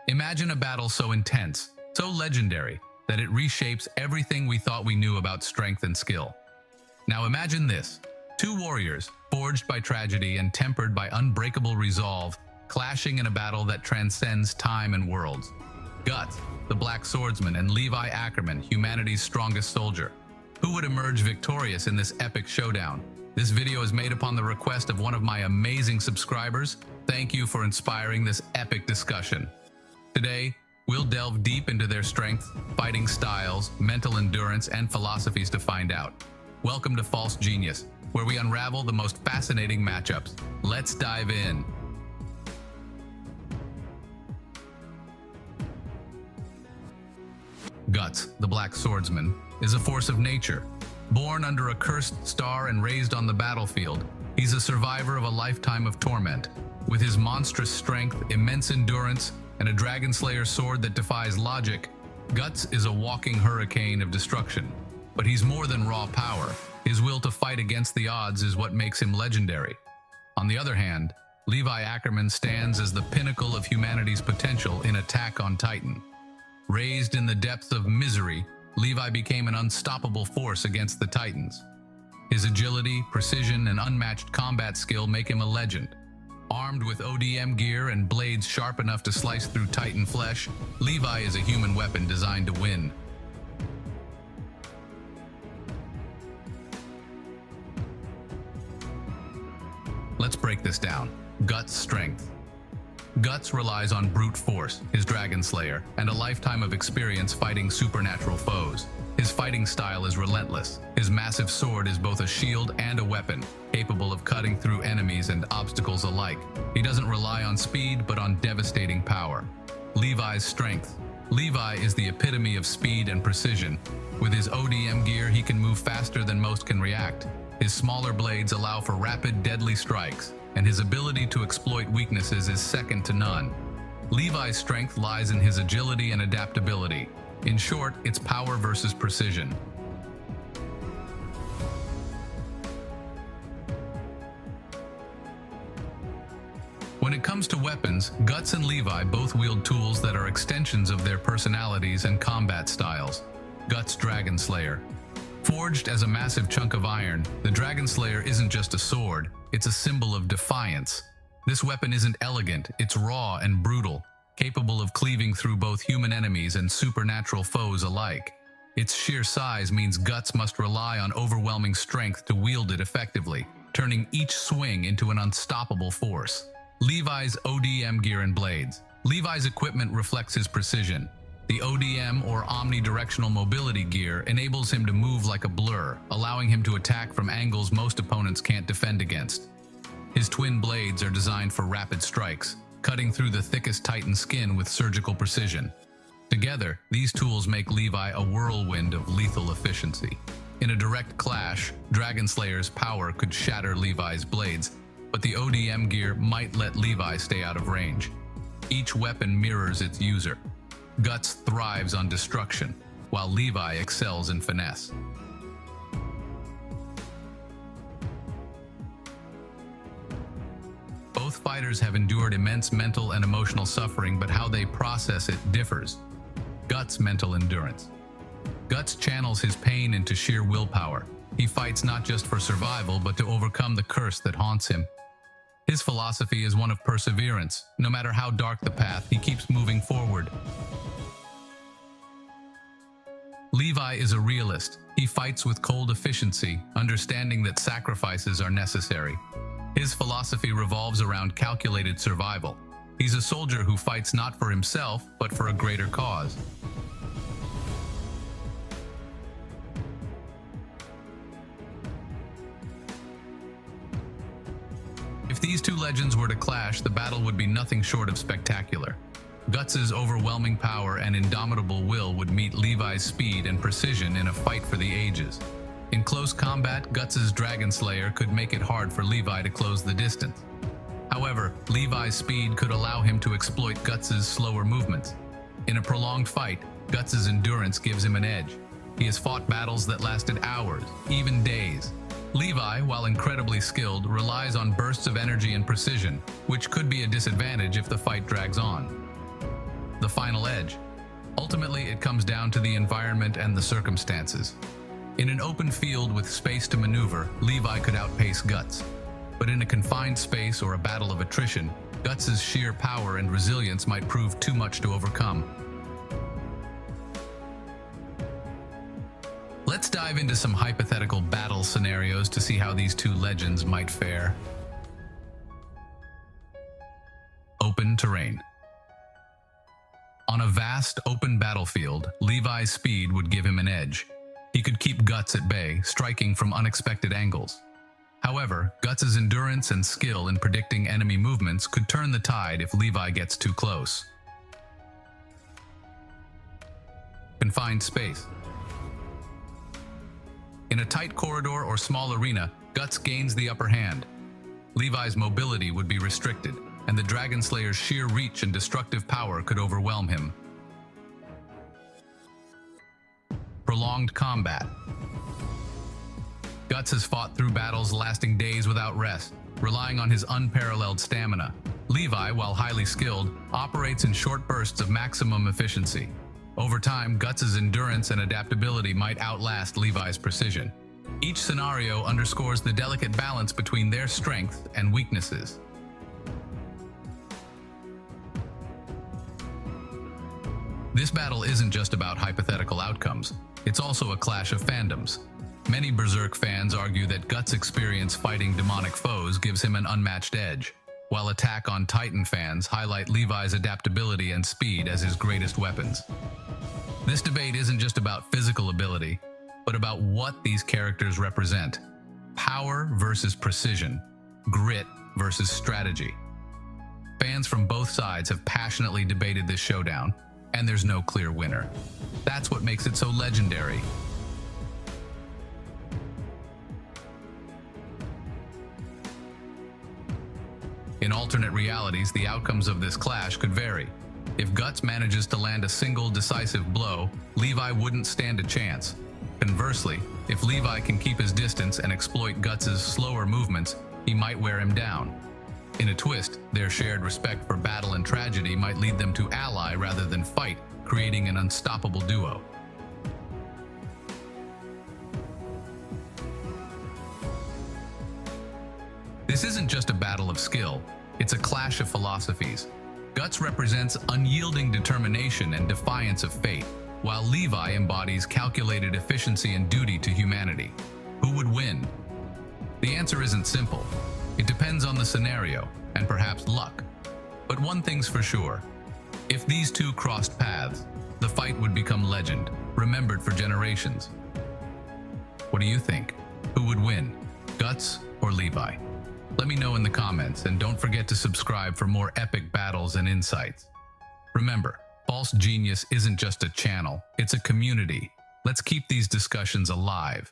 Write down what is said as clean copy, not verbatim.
Imagine a battle so intense, so legendary, that it reshapes everything we thought we knew about strength and skill. Now imagine this: two warriors, forged by tragedy and tempered by unbreakable resolve, clashing in a battle that transcends time and worlds. Guts, the Black Swordsman, and Levi Ackerman, humanity's strongest soldier. Who would emerge victorious in this epic showdown? This video is made upon the request of one of my amazing subscribers. Thank you for inspiring this epic discussion. Today, we'll delve deep into their strengths, fighting styles, mental endurance, and philosophies to find out. Welcome to False Genius, where we unravel the most fascinating matchups. Let's dive in. Guts, the Black Swordsman, is a force of nature. Born under a cursed star and raised on the battlefield, he's a survivor of a lifetime of torment. With his monstrous strength, immense endurance, and a dragon slayer sword that defies logic, Guts is a walking hurricane of destruction. But he's more than raw power. His will to fight against the odds is what makes him legendary. On the other hand, Levi Ackerman stands as the pinnacle of humanity's potential in Attack on Titan. Raised in the depths of misery, Levi became an unstoppable force against the Titans. His agility, precision, and unmatched combat skill make him a legend. Armed with ODM gear and blades sharp enough to slice through Titan flesh, Levi is a human weapon designed to win. Let's break this down. Guts' strength. Guts relies on brute force, his dragon slayer, and a lifetime of experience fighting supernatural foes. His fighting style is relentless. His massive sword is both a shield and a weapon, capable of cutting through enemies and obstacles alike. He doesn't rely on speed, but on devastating power. Levi's strength. Levi is the epitome of speed and precision. With his ODM gear, he can move faster than most can react. His smaller blades allow for rapid, deadly strikes, and his ability to exploit weaknesses is second to none. Levi's strength lies in his agility and adaptability. In short, it's power versus precision. When it comes to weapons, Guts and Levi both wield tools that are extensions of their personalities and combat styles. Guts' Dragon Slayer. Forged as a massive chunk of iron, the Dragon Slayer isn't just a sword, it's a symbol of defiance. This weapon isn't elegant, it's raw and brutal, capable of cleaving through both human enemies and supernatural foes alike. Its sheer size means Guts must rely on overwhelming strength to wield it effectively, turning each swing into an unstoppable force. Levi's ODM gear and blades. Levi's equipment reflects his precision. The ODM, or omnidirectional mobility gear, enables him to move like a blur, allowing him to attack from angles most opponents can't defend against. His twin blades are designed for rapid strikes, cutting through the thickest Titan skin with surgical precision. Together, these tools make Levi a whirlwind of lethal efficiency. In a direct clash, Dragon Slayer's power could shatter Levi's blades, but the ODM gear might let Levi stay out of range. Each weapon mirrors its user. Guts thrives on destruction, while Levi excels in finesse. Both fighters have endured immense mental and emotional suffering, but how they process it differs. Guts' mental endurance. Guts channels his pain into sheer willpower. He fights not just for survival, but to overcome the curse that haunts him. His philosophy is one of perseverance. No matter how dark the path, he keeps moving forward. Levi is a realist. He fights with cold efficiency, understanding that sacrifices are necessary. His philosophy revolves around calculated survival. He's a soldier who fights not for himself, but for a greater cause. If these two legends were to clash, the battle would be nothing short of spectacular. Guts' overwhelming power and indomitable will would meet Levi's speed and precision in a fight for the ages. In close combat, Guts' Dragon Slayer could make it hard for Levi to close the distance. However, Levi's speed could allow him to exploit Guts' slower movements. In a prolonged fight, Guts' endurance gives him an edge. He has fought battles that lasted hours, even days. Levi, while incredibly skilled, relies on bursts of energy and precision, which could be a disadvantage if the fight drags on. the final edge. Ultimately, it comes down to the environment and the circumstances. In an open field with space to maneuver, Levi could outpace Guts. But in a confined space or a battle of attrition, Guts' sheer power and resilience might prove too much to overcome. Let's dive into some hypothetical battle scenarios to see how these two legends might fare. Open terrain. On a vast, open battlefield, Levi's speed would give him an edge. He could keep Guts at bay, striking from unexpected angles. However, Guts' endurance and skill in predicting enemy movements could turn the tide if Levi gets too close. Confined space. In a tight corridor or small arena, Guts gains the upper hand. Levi's mobility would be restricted, and the Dragon Slayer's sheer reach and destructive power could overwhelm him. Prolonged combat. Guts has fought through battles lasting days without rest, relying on his unparalleled stamina. Levi, while highly skilled, operates in short bursts of maximum efficiency. Over time, Guts' endurance and adaptability might outlast Levi's precision. Each scenario underscores the delicate balance between their strengths and weaknesses. This battle isn't just about hypothetical outcomes, it's also a clash of fandoms. Many Berserk fans argue that Guts' experience fighting demonic foes gives him an unmatched edge, while Attack on Titan fans highlight Levi's adaptability and speed as his greatest weapons. This debate isn't just about physical ability, but about what these characters represent. Power versus precision, grit versus strategy. Fans from both sides have passionately debated this showdown, and there's no clear winner. That's what makes it so legendary. In alternate realities, the outcomes of this clash could vary. If Guts manages to land a single decisive blow, Levi wouldn't stand a chance. Conversely, if Levi can keep his distance and exploit Guts' slower movements, he might wear him down. In a twist, their shared respect for battle and tragedy might lead them to ally rather than fight, creating an unstoppable duo. This isn't just a battle of skill, it's a clash of philosophies. Guts represents unyielding determination and defiance of fate, while Levi embodies calculated efficiency and duty to humanity. Who would win? The answer isn't simple. It depends on the scenario, and perhaps luck. But one thing's for sure. If these two crossed paths, the fight would become legend, remembered for generations. What do you think? Who would win? Guts or Levi? Let me know in the comments, and don't forget to subscribe for more epic battles and insights. Remember, False Genius isn't just a channel, it's a community. Let's keep these discussions alive.